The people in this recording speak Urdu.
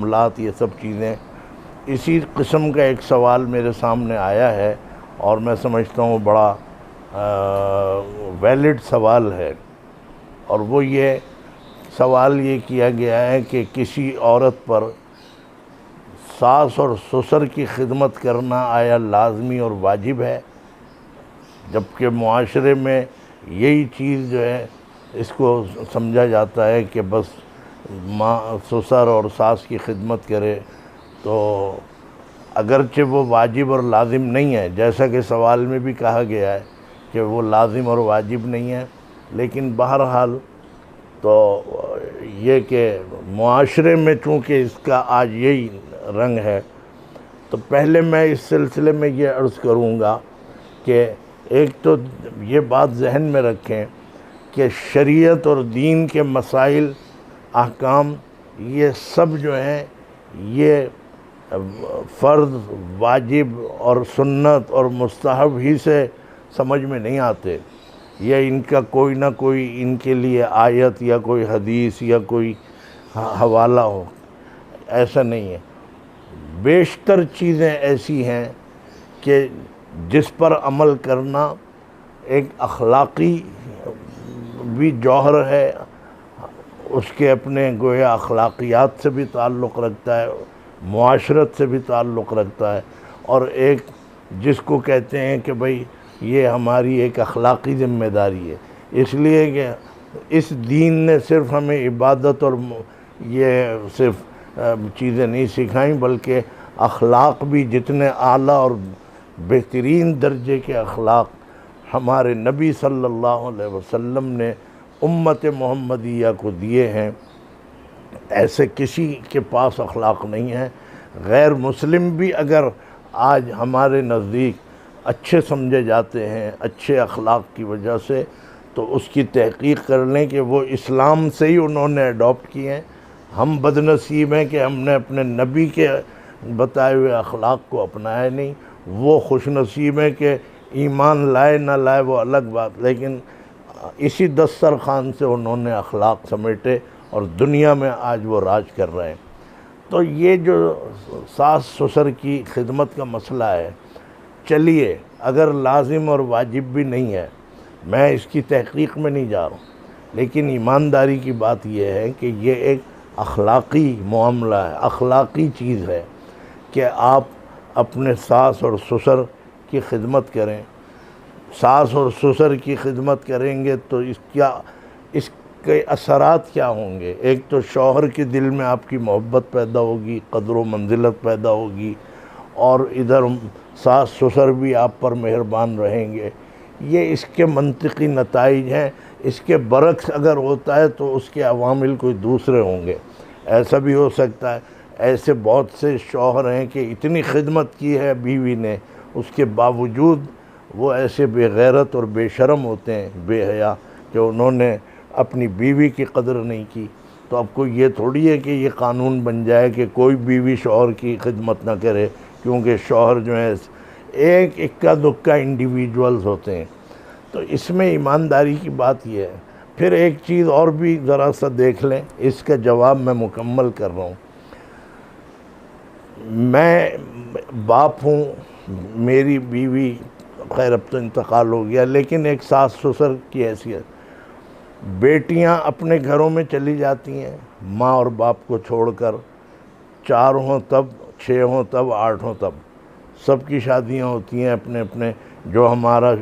معاملات، یہ سب چیزیں، اسی قسم کا ایک سوال میرے سامنے آیا ہے اور میں سمجھتا ہوں بڑا ویلڈ سوال ہے، اور وہ یہ سوال یہ کیا گیا ہے کہ کسی عورت پر ساس اور سسر کی خدمت کرنا آیا لازمی اور واجب ہے، جبکہ معاشرے میں یہی چیز جو ہے اس کو سمجھا جاتا ہے کہ بس ماں سسر اور ساس کی خدمت کرے، تو اگرچہ وہ واجب اور لازم نہیں ہے، جیسا کہ سوال میں بھی کہا گیا ہے کہ وہ لازم اور واجب نہیں ہے، لیکن بہرحال تو یہ کہ معاشرے میں چونکہ اس کا آج یہی رنگ ہے، تو پہلے میں اس سلسلے میں یہ عرض کروں گا کہ ایک تو یہ بات ذہن میں رکھیں کہ شریعت اور دین کے مسائل، احکام، یہ سب جو ہیں یہ فرض، واجب اور سنت اور مستحب ہی سے سمجھ میں نہیں آتے، یہ ان کا کوئی نہ کوئی ان کے لیے آیت یا کوئی حدیث یا کوئی حوالہ ہو، ایسا نہیں ہے۔ بیشتر چیزیں ایسی ہیں کہ جس پر عمل کرنا ایک اخلاقی بھی جوہر ہے، اس کے اپنے گویا اخلاقیات سے بھی تعلق رکھتا ہے، معاشرت سے بھی تعلق رکھتا ہے، اور ایک جس کو کہتے ہیں کہ بھئی یہ ہماری ایک اخلاقی ذمہ داری ہے، اس لیے کہ اس دین نے صرف ہمیں عبادت اور یہ صرف چیزیں نہیں سکھائیں، بلکہ اخلاق بھی جتنے اعلیٰ اور بہترین درجے کے اخلاق ہمارے نبی صلی اللہ علیہ وسلم نے امت محمدیہ کو دیے ہیں، ایسے کسی کے پاس اخلاق نہیں ہیں۔ غیر مسلم بھی اگر آج ہمارے نزدیک اچھے سمجھے جاتے ہیں اچھے اخلاق کی وجہ سے، تو اس کی تحقیق کر لیں کہ وہ اسلام سے ہی انہوں نے اڈاپٹ کیے ہیں۔ ہم بد نصیب ہیں کہ ہم نے اپنے نبی کے بتائے ہوئے اخلاق کو اپنایا نہیں، وہ خوش نصیب ہیں کہ ایمان لائے نہ لائے وہ الگ بات، لیکن اسی دسترخوان سے انہوں نے اخلاق سمیٹے اور دنیا میں آج وہ راج کر رہے ہیں۔ تو یہ جو ساس سسر کی خدمت کا مسئلہ ہے، چلیے اگر لازم اور واجب بھی نہیں ہے، میں اس کی تحقیق میں نہیں جا رہا ہوں، لیکن ایمانداری کی بات یہ ہے کہ یہ ایک اخلاقی معاملہ ہے، اخلاقی چیز ہے کہ آپ اپنے ساس اور سسر کی خدمت کریں۔ ساس اور سسر کی خدمت کریں گے تو اس کے اثرات کیا ہوں گے؟ ایک تو شوہر کے دل میں آپ کی محبت پیدا ہوگی، قدر و منزلت پیدا ہوگی، اور ادھر ساس سسر بھی آپ پر مہربان رہیں گے۔ یہ اس کے منطقی نتائج ہیں۔ اس کے برعکس اگر ہوتا ہے تو اس کے عوامل کوئی دوسرے ہوں گے۔ ایسا بھی ہو سکتا ہے، ایسے بہت سے شوہر ہیں کہ اتنی خدمت کی ہے بیوی نے، اس کے باوجود وہ ایسے بے غیرت اور بے شرم ہوتے ہیں، بے حیا، کہ انہوں نے اپنی بیوی کی قدر نہیں کی۔ تو اب کوئی یہ تھوڑی ہے کہ یہ قانون بن جائے کہ کوئی بیوی شوہر کی خدمت نہ کرے، کیونکہ شوہر جو ہے ایک اکا دکا انڈیویجولز ہوتے ہیں۔ تو اس میں ایمانداری کی بات یہ ہے۔ پھر ایک چیز اور بھی ذرا سا دیکھ لیں، اس کا جواب میں مکمل کر رہا ہوں۔ میں باپ ہوں، میری بیوی خیر اب تو انتقال ہو گیا، لیکن ایک ساس سسر کی حیثیت، بیٹیاں اپنے گھروں میں چلی جاتی ہیں ماں اور باپ کو چھوڑ کر، 4 ہوں تب، 6 ہوں تب، 8 ہوں تب، سب کی شادیاں ہوتی ہیں اپنے اپنے، جو ہمارا